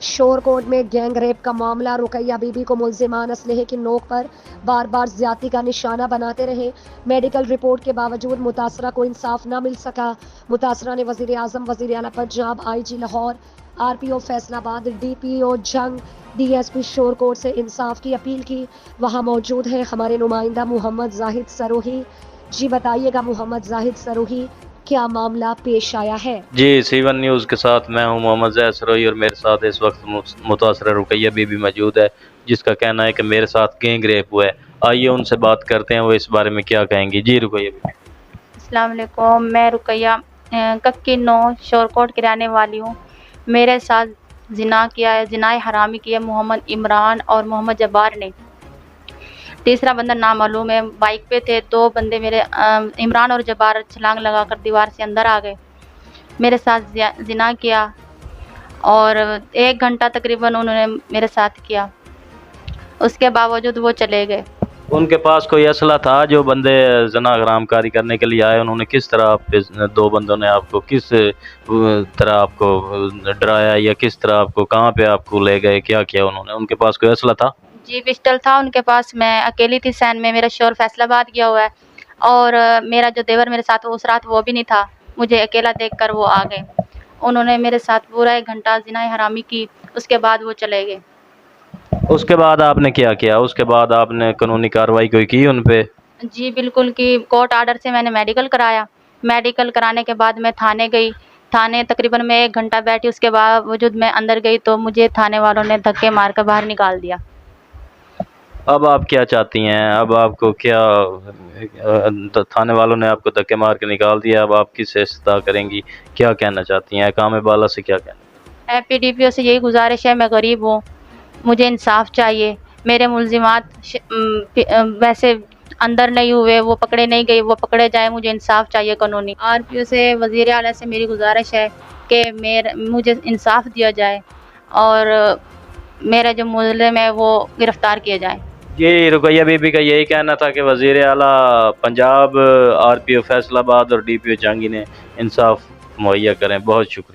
شور کوٹ میں gang rape کا معاملہ، رقیہ بی بی کو ملزمان اسلحے کی نوک پر بار بار زیادتی کا نشانہ بناتے رہے۔ میڈیکل رپورٹ کے باوجود متاثرہ کو انصاف نہ مل سکا۔ متاثرہ نے وزیر اعظم، وزیر اعلیٰ پنجاب، آئی جی لاہور، آر پی او فیصل آباد، ڈی پی او جنگ، ڈی ایس پی شور کوٹ سے انصاف کی اپیل کی۔ وہاں موجود ہیں ہمارے نمائندہ محمد زاہد سروہی۔ جی بتائیے گا محمد زاہد سروہی، کیا معاملہ پیش آیا ہے؟ جی C1 نیوز کے ساتھ میں ہوں محمد زاہد سروہی، اور میرے ساتھ اس وقت متاثرہ رقیہ بی بی موجود ہے، جس کا کہنا ہے کہ میرے ساتھ گینگ ریپ ہوا ہے۔ آئیے ان سے بات کرتے ہیں، وہ اس بارے میں کیا کہیں گی۔ جی رقیہ بی بی۔ السلام علیکم، میں رقیہ ککی 9 شور کوٹ کی رہنے والی ہوں۔ میرے ساتھ زنا کیا ہے، زنا حرامی کیا ہے محمد عمران اور محمد جبار نے۔ تیسرا بندہ نامعلوم ہے۔ بائک پہ تھے 2 بندے، میرے عمران اور جبار چھلانگ لگا کر دیوار سے اندر آ گئے، میرے ساتھ زنا کیا، اور 1 گھنٹہ تقریباً انہوں نے میرے ساتھ کیا، اس کے باوجود وہ چلے گئے۔ ان کے پاس کوئی اسلحہ تھا؟ جو بندے زنا حرام کاری کرنے کے لیے آئے، انہوں نے کس طرح آپ پہ 2 بندوں نے آپ کو کس طرح آپ کو ڈرایا، یا کس طرح آپ کو کہاں پہ آپ کو لے گئے، کیا کیا انہوں نے؟ ان کے پاس کوئی اسلحہ تھا؟ جی پسٹل تھا ان کے پاس۔ میں اکیلی تھی سین میں، میرا شوہر فیصل آباد گیا ہوا ہے، اور میرا جو دیور میرے ساتھ اس رات وہ بھی نہیں تھا۔ مجھے اکیلا دیکھ کر وہ آ گئے، انہوں نے میرے ساتھ پورا 1 گھنٹہ زنا حرامی کی، اس کے بعد وہ چلے گئے۔ اس کے بعد آپ نے کیا کیا؟ اس کے بعد آپ نے قانونی کارروائی کوئی کی ان پہ؟ جی بالکل کی، کورٹ آرڈر سے میں نے میڈیکل کرایا۔ میڈیکل کرانے کے بعد میں تھانے گئی، تھانے تقریباً میں 1 گھنٹہ بیٹھی، اس کے باوجود میں اندر گئی تو مجھے تھانے والوں نے دھکے مار کر باہر نکال دیا۔ اب آپ کیا چاہتی ہیں؟ اب آپ کو کیا، تھانے والوں نے آپ کو دھکے مار کے نکال دیا، اب آپ کس سے استدعا کریں گی؟ کیا کہنا چاہتی ہیں؟ حکام بالا سے کیا کہنا؟ PDPO سے یہی گزارش ہے، میں غریب ہوں، مجھے انصاف چاہیے۔ میرے ملزمات ویسے اندر نہیں ہوئے، وہ پکڑے نہیں گئے، وہ پکڑے جائیں، مجھے انصاف چاہیے قانونی۔ RPO سے، وزیر اعلیٰ سے میری گزارش ہے کہ مجھے انصاف دیا جائے، اور میرا جو ملزم ہے وہ گرفتار کیا جائے۔ جی رقیہ بی بی کا یہی کہنا تھا کہ وزیر اعلیٰ پنجاب، RPO فیصل آباد اور DPO جہانگیر نے انصاف مہیا کریں۔ بہت شکریہ۔